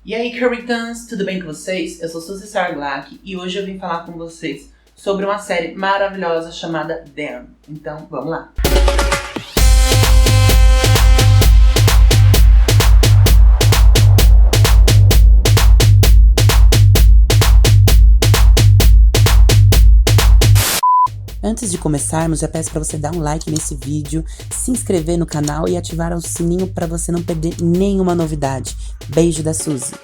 E aí, Currytans, tudo bem com vocês? Eu sou Suzy Sarglack e hoje eu vim falar com vocês sobre uma série maravilhosa chamada Them. Então, vamos lá! Antes de começarmos, já peço para você dar um like nesse vídeo, se inscrever no canal e ativar o sininho para você não perder nenhuma novidade. Beijo da Suzy.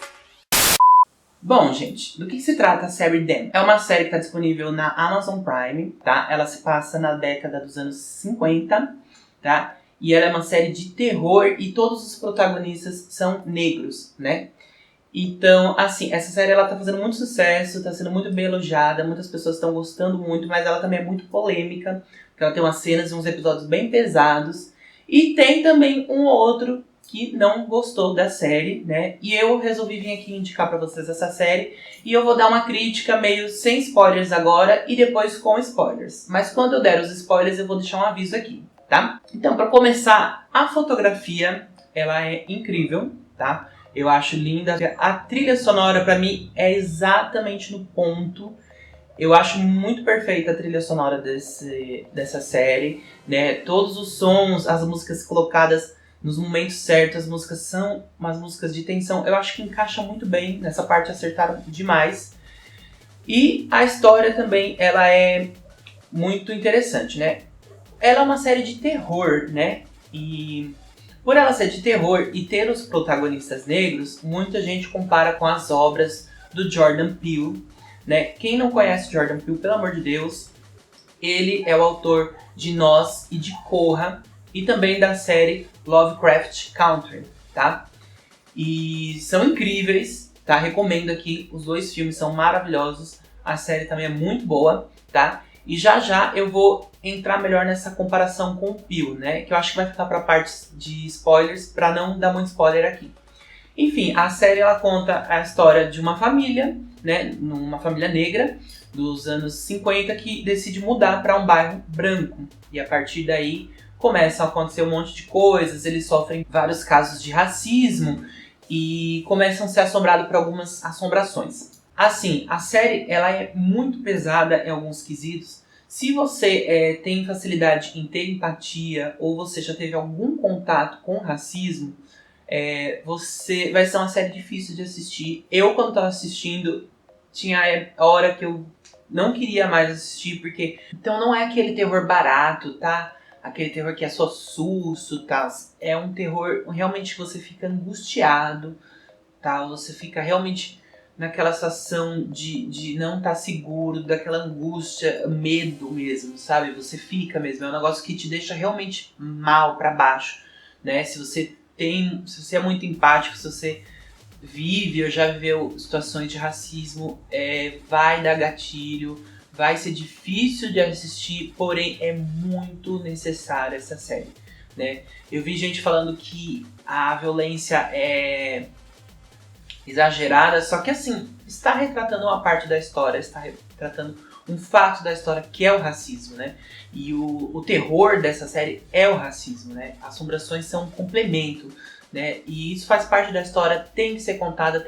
Bom, gente, do que se trata a série Them? É uma série que está disponível na Amazon Prime, tá? Ela se passa na década dos anos 50, tá? E ela é uma série de terror e todos os protagonistas são negros, né? Então, assim, essa série ela tá fazendo muito sucesso, tá sendo muito bem elogiada, muitas pessoas estão gostando muito, mas ela também é muito polêmica, porque ela tem umas cenas e uns episódios bem pesados. E tem também um ou outro que não gostou da série, né? E eu resolvi vir aqui indicar pra vocês essa série, e eu vou dar uma crítica meio sem spoilers agora e depois com spoilers. Mas quando eu der os spoilers eu vou deixar um aviso aqui, tá? Então, pra começar, a fotografia, ela é incrível, tá? Eu acho linda. A trilha sonora, pra mim, é exatamente no ponto. Eu acho muito perfeita a trilha sonora dessa série, né? Todos os sons, as músicas colocadas nos momentos certos, as músicas são umas músicas de tensão. Eu acho que encaixa muito bem, nessa parte acertaram demais. E a história também, ela é muito interessante, né? Ela é uma série de terror, né? E por ela ser de terror e ter os protagonistas negros, muita gente compara com as obras do Jordan Peele, né? Quem não conhece Jordan Peele, pelo amor de Deus, ele é o autor de Nós e de Corra e também da série Lovecraft Country, tá? E são incríveis, tá? Recomendo aqui, os dois filmes são maravilhosos, a série também é muito boa, tá? E já eu vou entrar melhor nessa comparação com o Peele, né? Que eu acho que vai ficar para partes de spoilers, para não dar muito spoiler aqui. Enfim, a série ela conta a história de uma família, né? Uma família negra dos anos 50 que decide mudar para um bairro branco. E a partir daí começam a acontecer um monte de coisas, eles sofrem vários casos de racismo e começam a ser assombrados por algumas assombrações. Assim, a série ela é muito pesada em alguns quesitos. Se você tem facilidade em ter empatia ou você já teve algum contato com racismo, você vai ser uma série difícil de assistir. Eu, quando estava assistindo, tinha a hora que eu não queria mais assistir, porque então não é aquele terror barato, tá? Aquele terror que é só susto, tá? É um terror realmente que você fica angustiado, tá? Você fica realmente naquela sensação de não estar seguro, daquela angústia, medo mesmo, sabe? Você fica mesmo, é um negócio que te deixa realmente mal pra baixo, né? Se você é muito empático, se você vive ou já viveu situações de racismo, vai dar gatilho, vai ser difícil de assistir, porém é muito necessária essa série, né? Eu vi gente falando que a violência é exagerada, só que assim, está retratando uma parte da história, está retratando um fato da história que é o racismo, né? E o terror dessa série é o racismo, né? Assombrações são um complemento, né? E isso faz parte da história, tem que ser contada,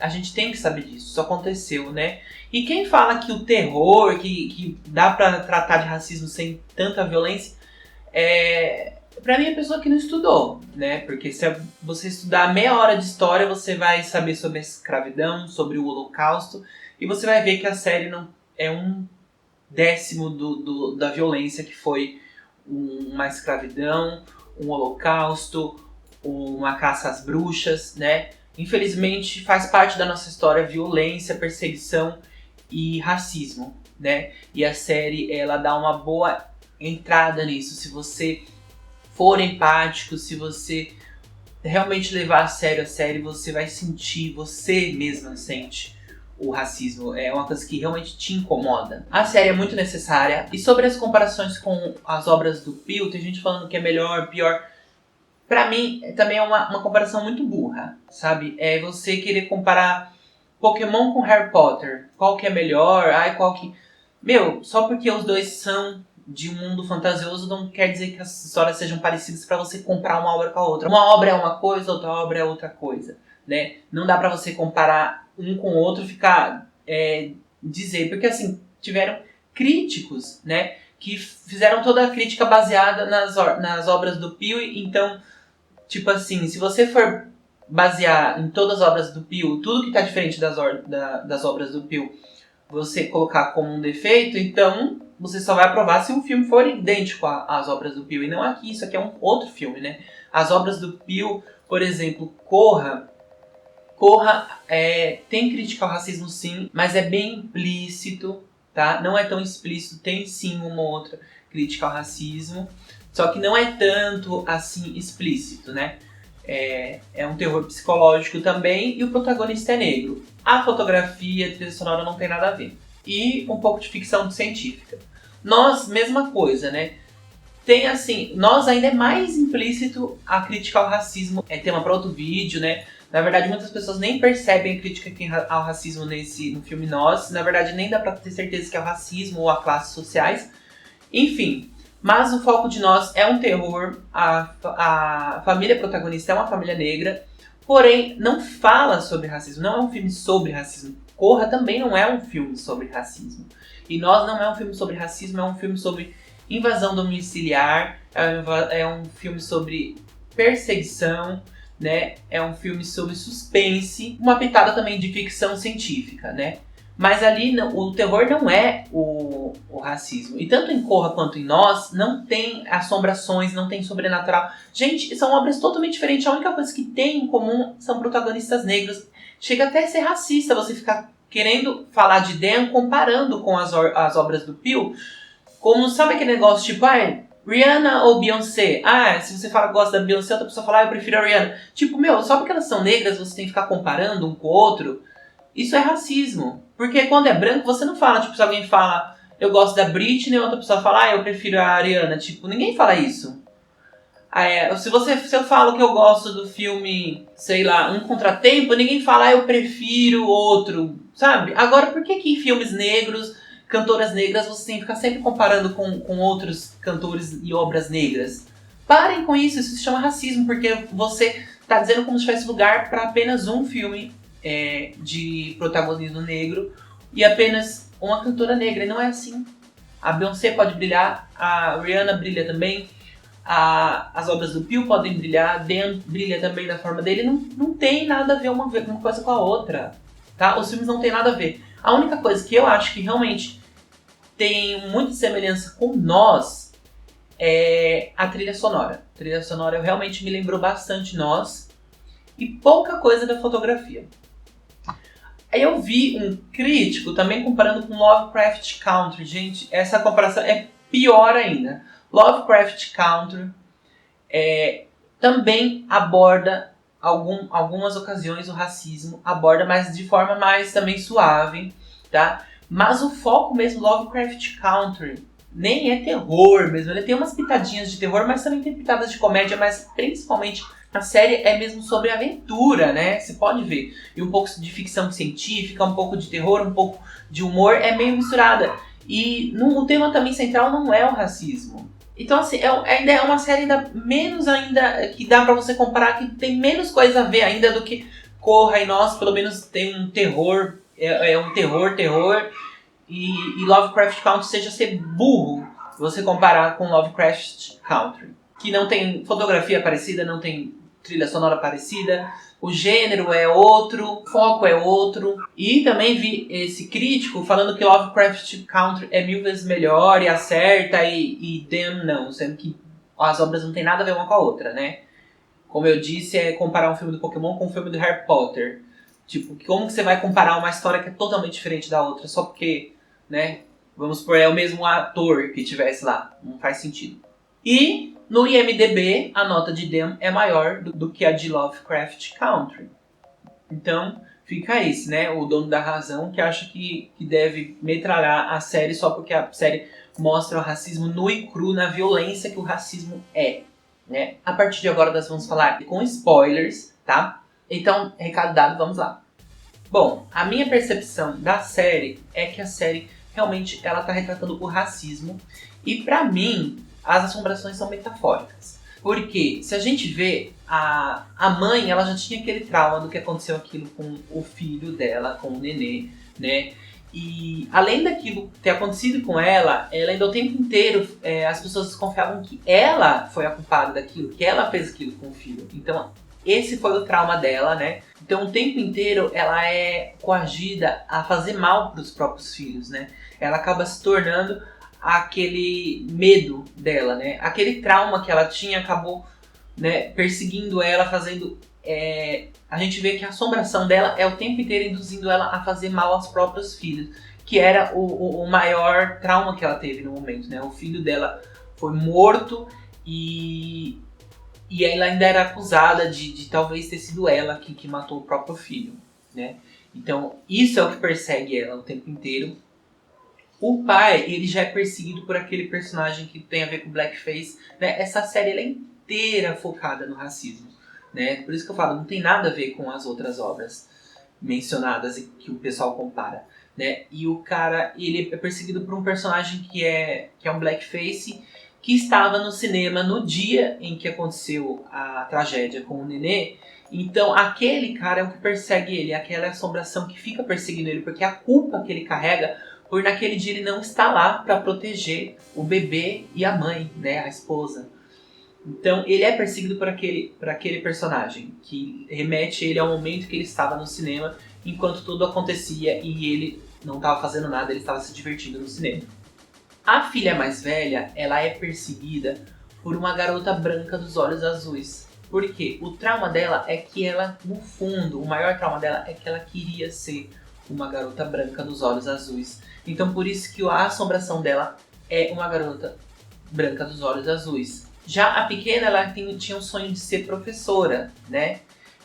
a gente tem que saber disso, isso aconteceu, né? E quem fala que o terror, que dá pra tratar de racismo sem tanta violência, pra mim é pessoa que não estudou, né? Porque se você estudar meia hora de história, você vai saber sobre a escravidão, sobre o Holocausto, e você vai ver que a série não é 1/10 da violência que foi uma escravidão, um Holocausto, uma caça às bruxas, né? Infelizmente faz parte da nossa história violência, perseguição e racismo, né? E a série ela dá uma boa entrada nisso. Se você for empático, se você realmente levar a série, você vai sentir, você mesma sente o racismo. É uma coisa que realmente te incomoda. A série é muito necessária. E sobre as comparações com as obras do Peele, tem gente falando que é melhor, pior. Pra mim, também é uma comparação muito burra, sabe? É você querer comparar Pokémon com Harry Potter. Qual que é melhor? Qual que... Meu, só porque os dois são de um mundo fantasioso não quer dizer que as histórias sejam parecidas para você comparar uma obra com a outra. Uma obra é uma coisa, outra obra é outra coisa, né? Não dá pra você comparar um com o outro e ficar dizer, porque assim, tiveram críticos, né, que fizeram toda a crítica baseada nas obras do Peele. Então, tipo assim, se você for basear em todas as obras do Peele, tudo que tá diferente das obras do Peele, você colocar como um defeito, então você só vai aprovar se o filme for idêntico às obras do Peele. E não aqui, isso aqui é um outro filme, né? As obras do Peele, por exemplo, Corra tem crítica ao racismo sim, mas é bem implícito, tá? Não é tão explícito, tem sim uma ou outra crítica ao racismo, só que não é tanto assim explícito, né? É um terror psicológico também, e o protagonista é negro. A fotografia, a trilha sonora não tem nada a ver. E um pouco de ficção científica. Nós, mesma coisa, né? Tem assim, nós ainda é mais implícito a crítica ao racismo. É tema para outro vídeo, né? Na verdade, muitas pessoas nem percebem a crítica ao racismo no filme Nós. Na verdade, nem dá pra ter certeza que é o racismo ou a classes sociais. Enfim, mas o foco de Nós é um terror. A família protagonista é uma família negra. Porém, não fala sobre racismo. Não é um filme sobre racismo. Corra também não é um filme sobre racismo. E Nós não é um filme sobre racismo, é um filme sobre invasão domiciliar. É um filme sobre perseguição, né? É um filme sobre suspense, uma pitada também de ficção científica, né? Mas ali o terror não é o racismo. E tanto em Corra quanto em Nós não tem assombrações, não tem sobrenatural. Gente, são obras totalmente diferentes. A única coisa que tem em comum são protagonistas negros. Chega até a ser racista você ficar querendo falar de Dan comparando com as obras do Peele. Como, sabe aquele negócio tipo, Rihanna ou Beyoncé? Se você fala que gosta da Beyoncé, outra pessoa fala, eu prefiro a Rihanna. Tipo, só porque elas são negras você tem que ficar comparando um com o outro. Isso é racismo. Porque quando é branco, você não fala, tipo, se alguém fala, eu gosto da Britney, outra pessoa fala, eu prefiro a Ariana. Tipo, ninguém fala isso. Se eu falo que eu gosto do filme, sei lá, Um Contratempo, ninguém fala, eu prefiro outro, sabe? Agora, por que em filmes negros, cantoras negras, você tem que ficar sempre comparando com outros cantores e obras negras? Parem com isso se chama racismo, porque você tá dizendo como se tivesse lugar para apenas um filme de protagonismo negro e apenas uma cantora negra, e não é assim. A Beyoncé pode brilhar, a Rihanna brilha também, as obras do Peele podem brilhar, Dan brilha também da forma dele, não tem nada a ver uma coisa com a outra, tá? Os filmes não tem nada a ver. A única coisa que eu acho que realmente tem muita semelhança com Nós é a trilha sonora. A trilha sonora realmente me lembrou bastante Nós e pouca coisa da fotografia. Aí eu vi um crítico também comparando com Lovecraft Country. Gente, essa comparação é pior ainda. Lovecraft Country também aborda algumas ocasiões o racismo, aborda, mas de forma mais também suave, tá? Mas o foco mesmo do Lovecraft Country nem é terror mesmo. Ele tem umas pitadinhas de terror, mas também tem pitadas de comédia, mas principalmente a série é mesmo sobre aventura, né? Você pode ver. E um pouco de ficção científica, um pouco de terror, um pouco de humor, é meio misturada. E o tema também central não é o racismo. Então, assim, ainda é uma série menos ainda que dá pra você comparar, que tem menos coisa a ver ainda do que Corra e Nós, pelo menos tem um terror, um terror, e Lovecraft Country seja ser burro você comparar com Lovecraft Country, que não tem fotografia parecida, não tem trilha sonora parecida, o gênero é outro, o foco é outro. E também vi esse crítico falando que Lovecraft Country é 1000 vezes melhor e acerta, e Dan não, sendo que as obras não tem nada a ver uma com a outra, né? Como eu disse, é comparar um filme do Pokémon com um filme do Harry Potter. Tipo, como que você vai comparar uma história que é totalmente diferente da outra só porque, né, vamos supor, é o mesmo ator que tivesse lá? Não faz sentido. E no IMDb, a nota de Dan é maior do que a de Lovecraft Country. Então, fica esse, né? O dono da razão que acha que deve metralhar a série só porque a série mostra o racismo nu e cru na violência que o racismo é, né? A partir de agora nós vamos falar com spoilers, tá? Então, recado dado, vamos lá. Bom, a minha percepção da série é que a série realmente ela tá retratando o racismo. E pra mim, as assombrações são metafóricas. Porque se a gente vê, a mãe, ela já tinha aquele trauma do que aconteceu aquilo com o filho dela, com o nenê, né? E além daquilo ter acontecido com ela ainda o tempo inteiro as pessoas desconfiavam que ela foi a culpada daquilo, que ela fez aquilo com o filho. Então esse foi o trauma dela, né? Então o tempo inteiro ela é coagida a fazer mal para os próprios filhos, né? Ela acaba se tornando aquele medo dela, né? Aquele trauma que ela tinha acabou, né, perseguindo ela, fazendo... a gente vê que a assombração dela é o tempo inteiro induzindo ela a fazer mal aos próprios filhos, que era o maior trauma que ela teve no momento, né? O filho dela foi morto e ela ainda era acusada de talvez ter sido ela que matou o próprio filho, né? Então isso é o que persegue ela o tempo inteiro. O pai, ele já é perseguido por aquele personagem que tem a ver com blackface, né? Essa série ela é inteira focada no racismo, né? Por isso que eu falo, não tem nada a ver com as outras obras mencionadas e que o pessoal compara, né? E o cara, ele é perseguido por um personagem que é um blackface, que estava no cinema no dia em que aconteceu a tragédia com o nenê. Então aquele cara é o que persegue ele, aquela assombração que fica perseguindo ele, porque a culpa que ele carrega por naquele dia ele não estar lá para proteger o bebê e a mãe, né, a esposa. Então ele é perseguido por aquele personagem, que remete ele ao momento que ele estava no cinema, enquanto tudo acontecia e ele não estava fazendo nada, ele estava se divertindo no cinema. A filha mais velha, ela é perseguida por uma garota branca dos olhos azuis. Por quê? O trauma dela é que ela, no fundo, o maior trauma dela é que ela queria ser uma garota branca dos olhos azuis. Então por isso que a assombração dela é uma garota branca dos olhos azuis. Já a pequena, ela tinha um sonho de ser professora, né?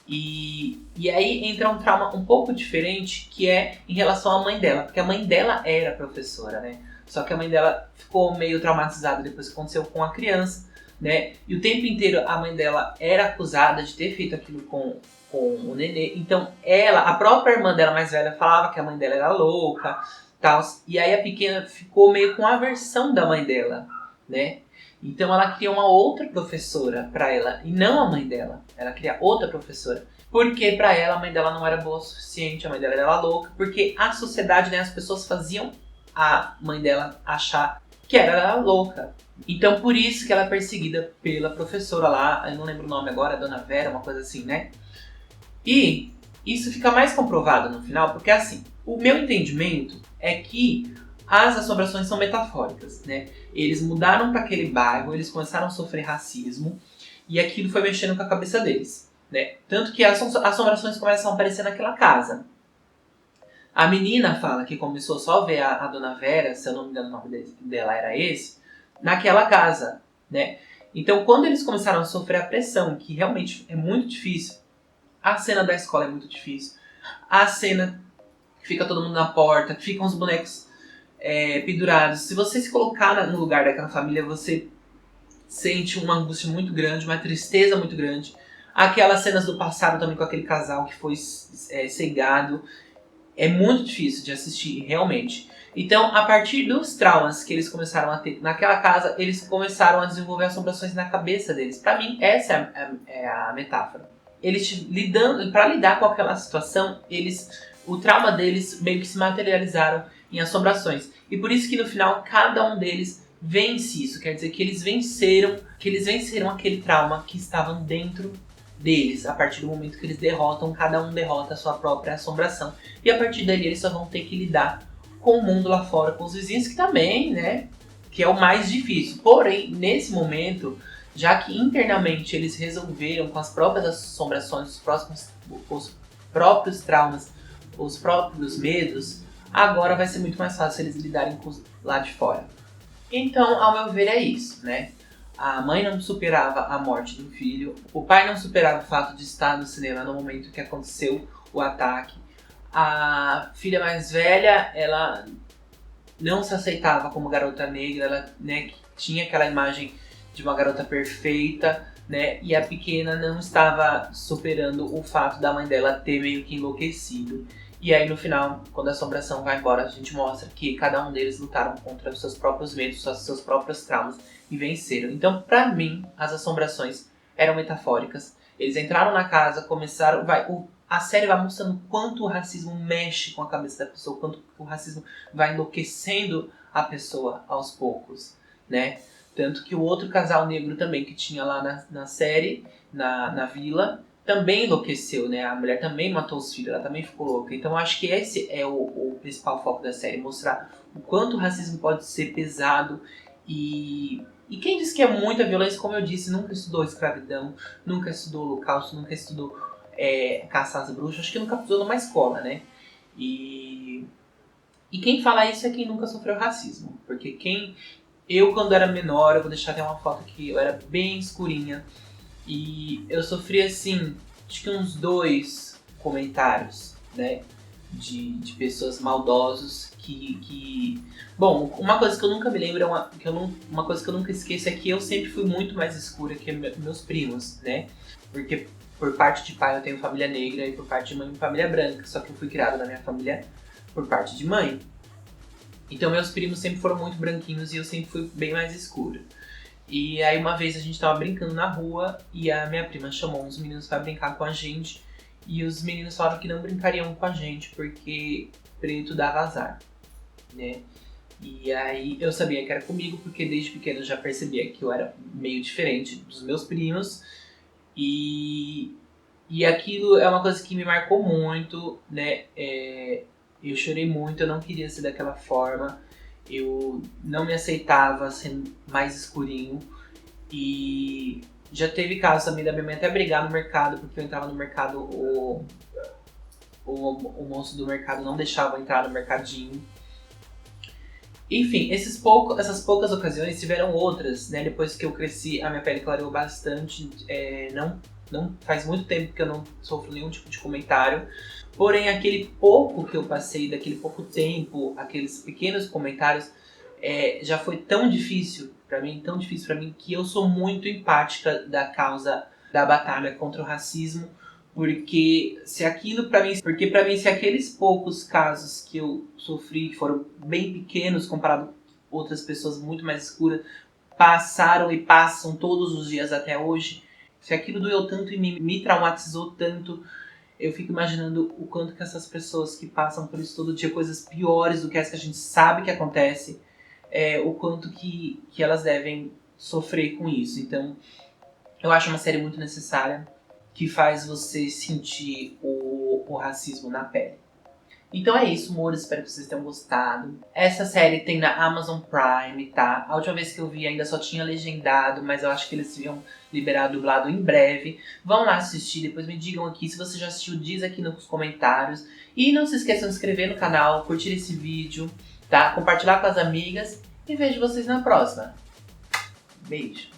E aí entra um trauma um pouco diferente, que é em relação à mãe dela. Porque a mãe dela era professora, né? Só que a mãe dela ficou meio traumatizada depois que aconteceu com a criança, né? E o tempo inteiro a mãe dela era acusada de ter feito aquilo com o nenê. Então ela, a própria irmã dela mais velha, falava que a mãe dela era louca, tal. E aí a pequena ficou meio com aversão da mãe dela, né? Então ela queria uma outra professora para ela, e não a mãe dela. Ela queria outra professora. Porque para ela a mãe dela não era boa o suficiente, a mãe dela era louca. Porque a sociedade, né, as pessoas faziam a mãe dela achar que era louca. Então por isso que ela é perseguida pela professora lá, eu não lembro o nome agora, Dona Vera, uma coisa assim, né? E isso fica mais comprovado no final, porque assim, o meu entendimento é que as assombrações são metafóricas, né? Eles mudaram para aquele bairro, eles começaram a sofrer racismo e aquilo foi mexendo com a cabeça deles, né? Tanto que as assombrações começam a aparecer naquela casa. A menina fala que começou só a ver a Dona Vera, se eu não me engano o nome dela era esse, naquela casa, né? Então quando eles começaram a sofrer a pressão, que realmente é muito difícil, a cena da escola é muito difícil, a cena que fica todo mundo na porta, que ficam os bonecos pendurados. Se você se colocar no lugar daquela família, você sente uma angústia muito grande, uma tristeza muito grande. Aquelas cenas do passado também com aquele casal que foi cegado. É muito difícil de assistir, realmente. Então, a partir dos traumas que eles começaram a ter naquela casa, eles começaram a desenvolver assombrações na cabeça deles. Pra mim, essa é a metáfora. Eles para lidar com aquela situação, o trauma deles meio que se materializaram em assombrações. E por isso que no final cada um deles vence isso. Quer dizer que eles venceram aquele trauma que estavam dentro deles. A partir do momento que eles derrotam, cada um derrota a sua própria assombração. E a partir dali eles só vão ter que lidar com o mundo lá fora, com os vizinhos, que também, né, que é o mais difícil. Porém, nesse momento, já que internamente eles resolveram com as próprias assombrações, os próprios traumas, os próprios medos, agora vai ser muito mais fácil eles lidarem com os lá de fora. Então, ao meu ver, é isso, né? A mãe não superava a morte do filho, o pai não superava o fato de estar no cinema no momento que aconteceu o ataque. A filha mais velha, ela não se aceitava como garota negra, ela, né, tinha aquela imagem de uma garota perfeita, né? E a pequena não estava superando o fato da mãe dela ter meio que enlouquecido. E aí no final, quando a assombração vai embora, a gente mostra que cada um deles lutaram contra os seus próprios medos, os seus próprios traumas e venceram. Então, pra mim, as assombrações eram metafóricas. Eles entraram na casa, começaram... A série vai mostrando quanto o racismo mexe com a cabeça da pessoa, quanto o racismo vai enlouquecendo a pessoa aos poucos, né? Tanto que o outro casal negro também que tinha lá na série, na vila, também enlouqueceu, né? A mulher também matou os filhos, ela também ficou louca. Então eu acho que esse é o principal foco da série, mostrar o quanto o racismo pode ser pesado e quem diz que é muita violência, como eu disse, nunca estudou escravidão, nunca estudou holocausto, nunca estudou caçar as bruxas, acho que nunca pisou numa escola, né? E quem fala isso é quem nunca sofreu racismo, porque eu quando era menor, eu vou deixar até uma foto aqui, eu era bem escurinha, e eu sofri, assim, acho que uns 2 comentários, né, de pessoas maldosos que... Bom, uma coisa que eu nunca me lembro, uma coisa que eu nunca esqueço é que eu sempre fui muito mais escura que meus primos, né, porque por parte de pai eu tenho família negra e por parte de mãe família branca, só que eu fui criada na minha família por parte de mãe. Então meus primos sempre foram muito branquinhos e eu sempre fui bem mais escura. E aí uma vez a gente tava brincando na rua e a minha prima chamou uns meninos pra brincar com a gente. E os meninos falaram que não brincariam com a gente porque preto dava azar, né? E aí eu sabia que era comigo porque desde pequeno eu já percebia que eu era meio diferente dos meus primos. E aquilo é uma coisa que me marcou muito, né? Eu chorei muito, eu não queria ser daquela forma. Eu não me aceitava sendo mais escurinho. E já teve casos também da minha mãe até brigar no mercado, porque eu entrava no mercado, o moço do mercado não deixava eu entrar no mercadinho. Enfim, essas poucas ocasiões, tiveram outras, né? Depois que eu cresci, a minha pele clareou bastante. Não faz muito tempo que eu não sofro nenhum tipo de comentário. Porém, aquele pouco que eu passei, daquele pouco tempo, aqueles pequenos comentários, já foi tão difícil pra mim, que eu sou muito empática da causa da batalha contra o racismo. Porque se aqueles poucos casos que eu sofri, que foram bem pequenos comparado com outras pessoas muito mais escuras, passaram e passam todos os dias até hoje, se aquilo doeu tanto e me traumatizou tanto, eu fico imaginando o quanto que essas pessoas que passam por isso todo dia, coisas piores do que as que a gente sabe que acontece, o quanto que elas devem sofrer com isso. Então, eu acho uma série muito necessária, que faz você sentir o racismo na pele. Então é isso, amores, espero que vocês tenham gostado. Essa série tem na Amazon Prime, tá? A última vez que eu vi ainda só tinha legendado, mas eu acho que eles iam liberar dublado em breve. Vão lá assistir, depois me digam aqui. Se você já assistiu, diz aqui nos comentários. E não se esqueçam de se inscrever no canal, curtir esse vídeo, tá? Compartilhar com as amigas. E vejo vocês na próxima. Beijo!